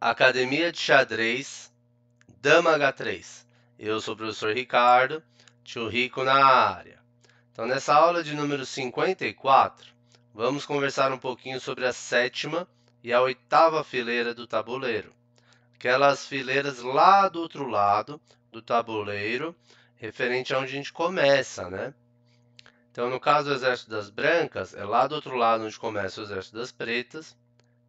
Academia de Xadrez, Dama H3. Eu sou o professor Ricardo, tio Rico na área. Então, nessa aula de número 54, vamos conversar um pouquinho sobre a sétima e a oitava fileira do tabuleiro. Aquelas fileiras lá do outro lado do tabuleiro, referente a onde a gente começa, né? Então, no caso do exército das brancas, é lá do outro lado onde começa o exército das pretas,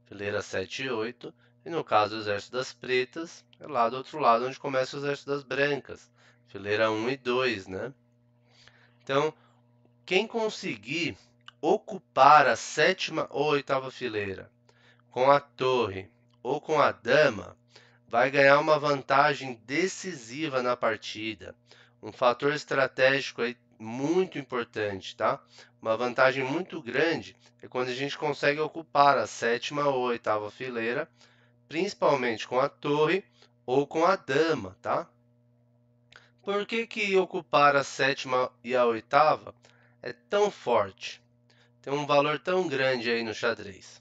fileira 7 e 8. E no caso do exército das pretas, é lá do outro lado onde começa o exército das brancas, fileira 1 e 2, né? Então, quem conseguir ocupar a sétima ou oitava fileira com a torre ou com a dama, vai ganhar uma vantagem decisiva na partida. Um fator estratégico aí muito importante, tá? Uma vantagem muito grande é quando a gente consegue ocupar a sétima ou oitava fileira, principalmente com a torre ou com a dama, tá? Por que ocupar a sétima e a oitava é tão forte? Tem um valor tão grande aí no xadrez.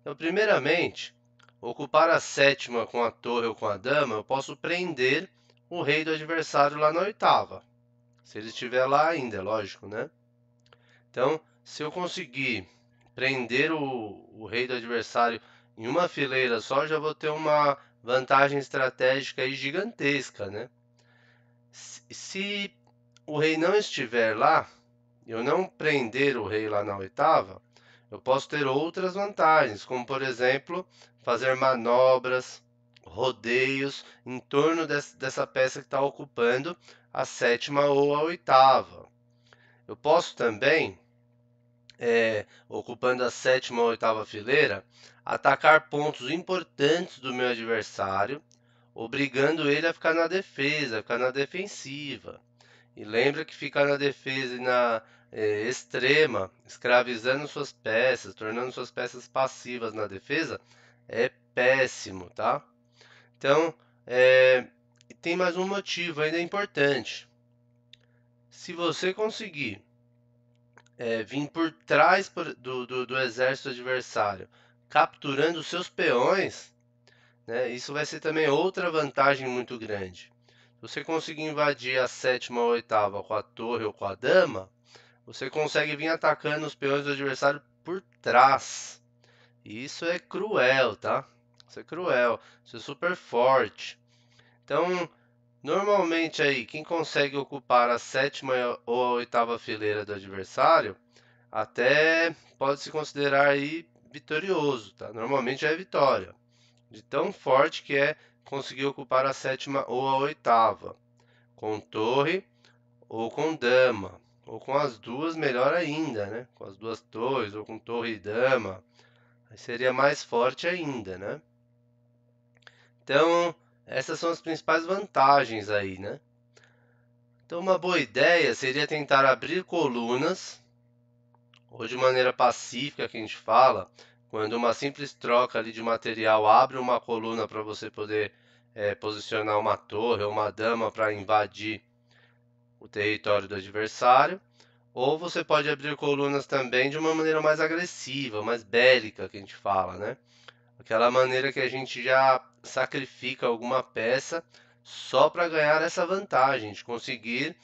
Então, primeiramente, ocupar a sétima com a torre ou com a dama, eu posso prender o rei do adversário lá na oitava. Se ele estiver lá ainda, é lógico, né? Então, se eu conseguir prender o rei do adversário em uma fileira só, já vou ter uma vantagem estratégica aí gigantesca, né? Se o rei não estiver lá, eu não prender o rei lá na oitava, eu posso ter outras vantagens, como por exemplo, fazer manobras, rodeios em torno dessa peça que está ocupando a sétima ou a oitava. Eu posso também, ocupando a sétima ou oitava fileira, atacar pontos importantes do meu adversário, obrigando ele a ficar na defesa, a ficar na defensiva. E lembra que ficar na defesa e na extrema, escravizando suas peças, tornando suas peças passivas na defesa, é péssimo, tá? Então, tem mais um motivo ainda importante. Se você conseguir vir por trás do exército adversário, capturando os seus peões, né, isso vai ser também outra vantagem muito grande. Se você conseguir invadir a sétima ou oitava com a torre ou com a dama, você consegue vir atacando os peões do adversário por trás. E isso é cruel, tá? Isso é cruel. Isso é super forte. Então, normalmente aí, quem consegue ocupar a sétima ou a oitava fileira do adversário, até pode se considerar aí vitorioso, tá? Normalmente é vitória. De tão forte que é conseguir ocupar a sétima ou a oitava, com torre ou com dama, ou com as duas, melhor ainda, né? Com as duas torres, ou com torre e dama, aí seria mais forte ainda, né? Então, essas são as principais vantagens aí, né? Então, uma boa ideia seria tentar abrir colunas, ou de maneira pacífica que a gente fala, quando uma simples troca ali de material abre uma coluna para você poder posicionar uma torre ou uma dama para invadir o território do adversário. Ou você pode abrir colunas também de uma maneira mais agressiva, mais bélica, que a gente fala, né? Aquela maneira que a gente já sacrifica alguma peça só para ganhar essa vantagem de conseguir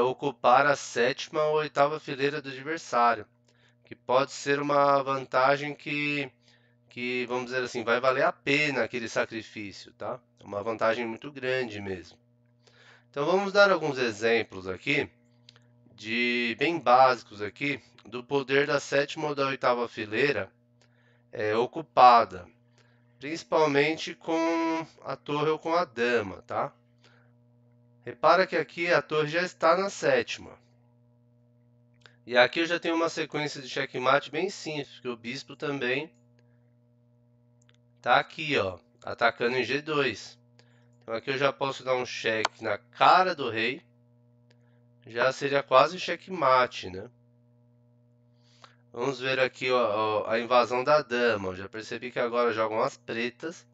ocupar a sétima ou oitava fileira do adversário, que pode ser uma vantagem que, vamos dizer assim, vai valer a pena aquele sacrifício, tá? É uma vantagem muito grande mesmo. Então vamos dar alguns exemplos aqui bem básicos aqui do poder da sétima ou da oitava fileira ocupada, principalmente com a torre ou com a dama, tá? Repara que aqui a torre já está na sétima. E aqui eu já tenho uma sequência de checkmate bem simples, porque o bispo também tá aqui, ó, atacando em G2. Então aqui eu já posso dar um cheque na cara do rei, já seria quase checkmate, né? Vamos ver aqui ó, a invasão da dama. Eu já percebi que agora jogam as pretas.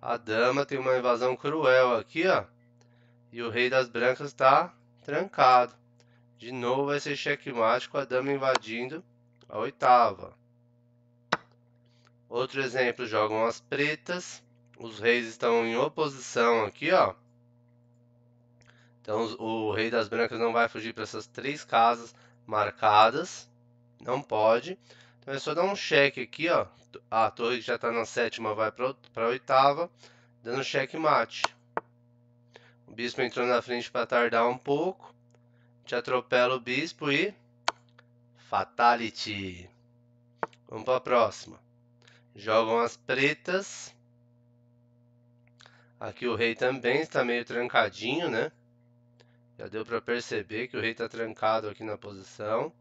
A dama tem uma invasão cruel aqui, ó. E o rei das brancas está trancado. De novo vai ser checkmate com a dama invadindo a oitava. Outro exemplo, jogam as pretas. os reis estão em oposição aqui, ó. Então o rei das brancas não vai fugir para essas 3 casas marcadas. Não pode. Então é só dar um cheque aqui, ó. A torre que já está na 7ª vai para a 8ª, dando cheque mate. O bispo entrou na frente para tardar um pouco. Te atropela o bispo e fatality. Vamos para a próxima. Jogam as pretas. Aqui o rei também está meio trancadinho, né? Já deu para perceber que o rei está trancado aqui na posição.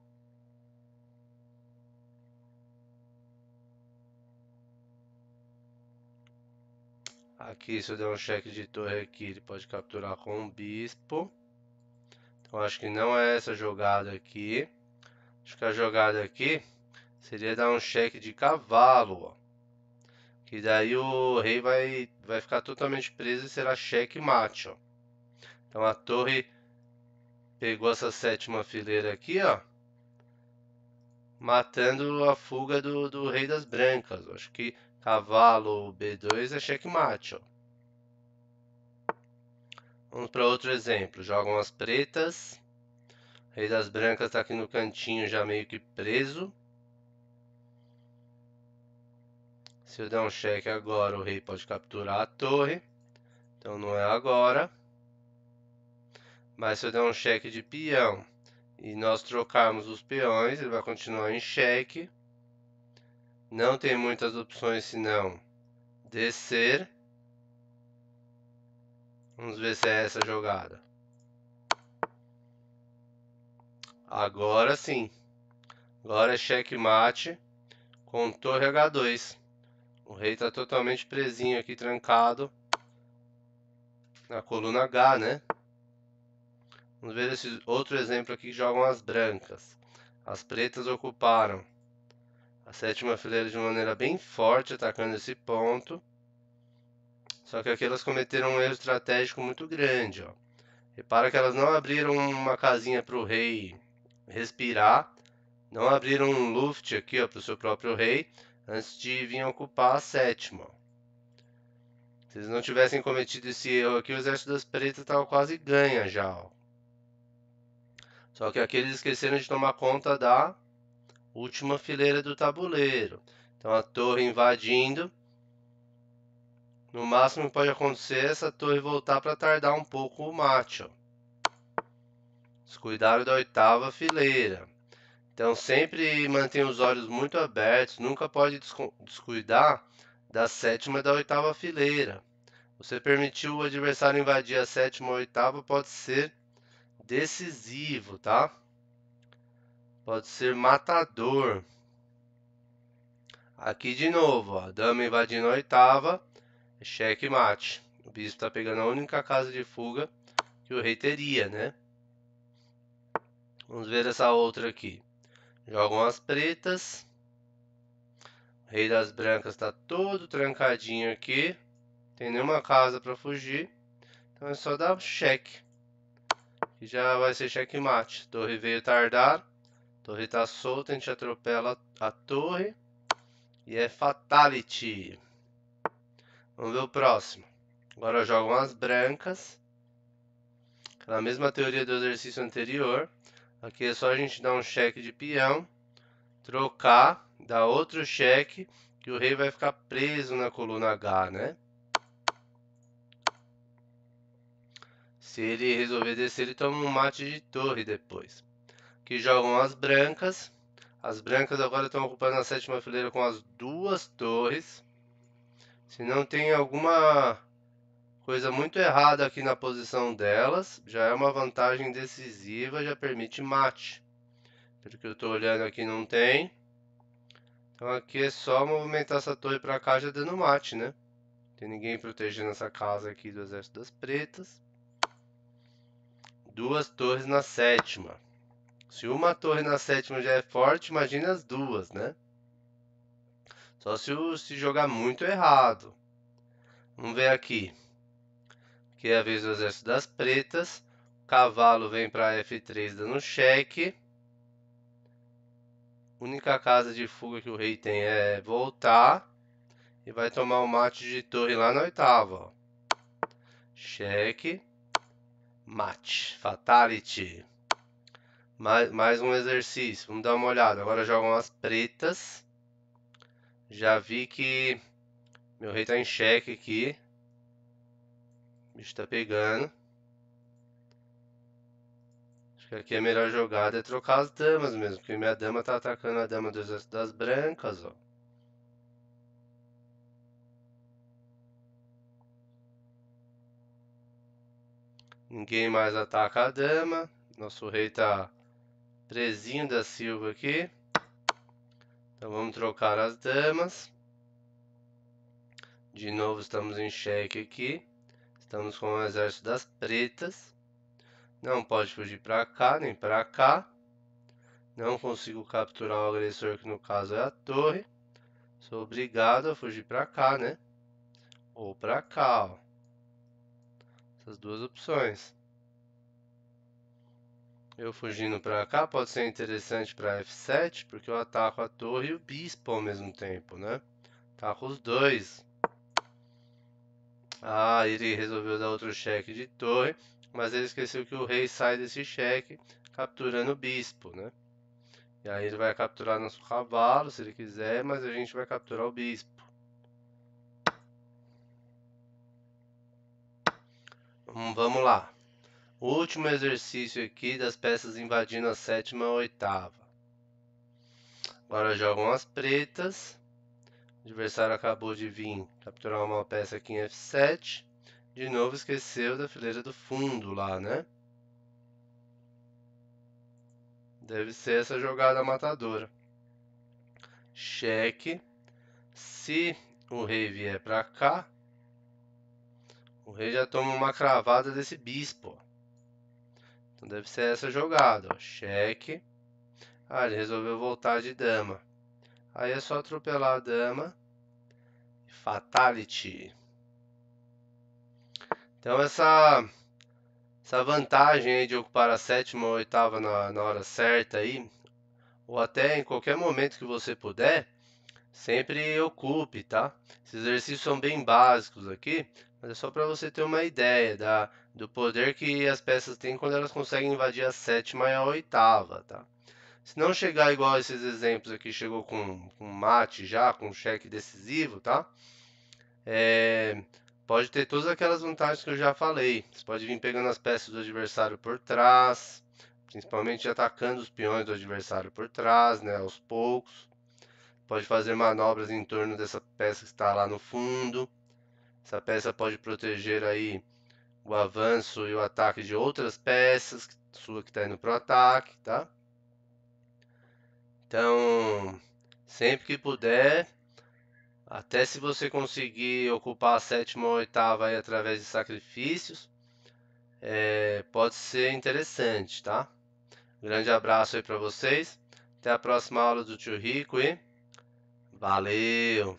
Aqui, se eu der um cheque de torre aqui, ele pode capturar com o bispo. Então, acho que não é essa jogada aqui. Acho que a jogada aqui seria dar um cheque de cavalo, ó. Que daí o rei vai ficar totalmente preso e será cheque mate, ó. Então, a torre pegou essa 7ª fileira aqui, ó, matando a fuga do rei das brancas. Acho que cavalo B2 é checkmate, ó. Vamos para outro exemplo. Jogam as pretas. O rei das brancas está aqui no cantinho já meio que preso. Se eu der um cheque agora, o rei pode capturar a torre. Então não é agora. Mas se eu der um cheque de peão e nós trocarmos os peões, ele vai continuar em cheque. Não tem muitas opções senão descer. Vamos ver se é essa a jogada. Agora sim. Agora é checkmate com torre H2. O rei está totalmente presinho aqui, trancado na coluna H, né? Vamos ver esse outro exemplo aqui que jogam as brancas. As pretas ocuparam a 7ª fileira de maneira bem forte, atacando esse ponto. Só que aqui elas cometeram um erro estratégico muito grande, ó. Repara que elas não abriram uma casinha para o rei respirar. Não abriram um luft aqui, ó, para o seu próprio rei, antes de vir ocupar a 7ª. Se eles não tivessem cometido esse erro aqui, o exército das pretas estava quase ganha já, ó. Só que aqui eles esqueceram de tomar conta da última fileira do tabuleiro. Então a torre invadindo. No máximo que pode acontecer é essa torre voltar para tardar um pouco o mate, ó. Descuidaram da 8ª fileira. Então sempre mantenha os olhos muito abertos, nunca pode descuidar da 7ª e da 8ª fileira. Você permitiu o adversário invadir a 7ª ou 8ª, pode ser decisivo, tá? Pode ser matador. Aqui de novo, ó, dama invadindo a 8ª, cheque mate. O bispo está pegando a única casa de fuga que o rei teria, né? Vamos ver essa outra aqui. Jogam as pretas. O rei das brancas está todo trancadinho aqui. Tem nenhuma casa para fugir. Então é só dar cheque. Que já vai ser checkmate. Torre veio tardar. Torre está solta, a gente atropela a torre. E é fatality. Vamos ver o próximo. Agora jogam as brancas. Aquela mesma teoria do exercício anterior. Aqui é só a gente dar um cheque de peão. Trocar. Dar outro cheque. Que o rei vai ficar preso na coluna H, né? Se ele resolver descer, ele toma um mate de torre depois. Aqui jogam as brancas. As brancas agora estão ocupando a 7ª fileira com as 2 torres. Se não tem alguma coisa muito errada aqui na posição delas, já é uma vantagem decisiva, já permite mate. Pelo que eu estou olhando aqui não tem. Então aqui é só movimentar essa torre para cá já dando mate, né? Não tem ninguém protegendo essa casa aqui do exército das pretas. 2 torres na 7ª. Se uma torre na 7ª já é forte, imagina as 2, né? Só se jogar muito errado. Vamos ver aqui. Aqui é a vez do exército das pretas. O cavalo vem para F3 dando cheque. A única casa de fuga que o rei tem é voltar. e vai tomar um mate de torre lá na oitava, ó. Cheque, mate, fatality. Mais um exercício, vamos dar uma olhada. Agora jogam as pretas. Já vi que meu rei tá em xeque aqui. O bicho tá pegando. Acho que aqui a melhor jogada é trocar as damas mesmo, porque minha dama tá atacando a dama do exército das brancas, ó. Ninguém mais ataca a dama. Nosso rei tá presinho da Silva aqui. Então vamos trocar as damas. De novo estamos em xeque aqui. Estamos com o exército das pretas. Não pode fugir para cá, nem para cá. Não consigo capturar o agressor, que no caso é a torre. Sou obrigado a fugir para cá, né? Ou para cá, ó. Essas duas opções. Eu fugindo para cá pode ser interessante para F7, porque eu ataco a torre e o bispo ao mesmo tempo, né? Ataco os dois. Ah, ele resolveu dar outro cheque de torre, mas ele esqueceu que o rei sai desse cheque capturando o bispo, né? E aí ele vai capturar nosso cavalo, se ele quiser, mas a gente vai capturar o bispo. Vamos lá. O último exercício aqui das peças invadindo a sétima e a oitava. Agora jogam as pretas. O adversário acabou de vir capturar uma peça aqui em F7. De novo esqueceu da fileira do fundo lá, né? Deve ser essa jogada matadora. Cheque. Se o rei vier para cá, o rei já toma uma cravada desse bispo. Então deve ser essa jogada, ó. Cheque. Ah, ele resolveu voltar de dama. Aí é só atropelar a dama. Fatality. Então essa vantagem aí de ocupar a sétima ou oitava na hora certa aí, ou até em qualquer momento que você puder, sempre ocupe, tá? Esses exercícios são bem básicos aqui, mas é só para você ter uma ideia do poder que as peças têm quando elas conseguem invadir a sétima e a oitava, tá? Se não chegar igual esses exemplos aqui, chegou com mate já, com cheque decisivo, tá? Pode ter todas aquelas vantagens que eu já falei. Você pode vir pegando as peças do adversário por trás, principalmente atacando os peões do adversário por trás, né, aos poucos. Pode fazer manobras em torno dessa peça que está lá no fundo. Essa peça pode proteger aí o avanço e o ataque de outras peças, sua que está indo para o ataque, tá? Então, sempre que puder, até se você conseguir ocupar a sétima ou oitava aí através de sacrifícios, pode ser interessante, tá? Grande abraço aí para vocês. Até a próxima aula do Tio Rico e valeu!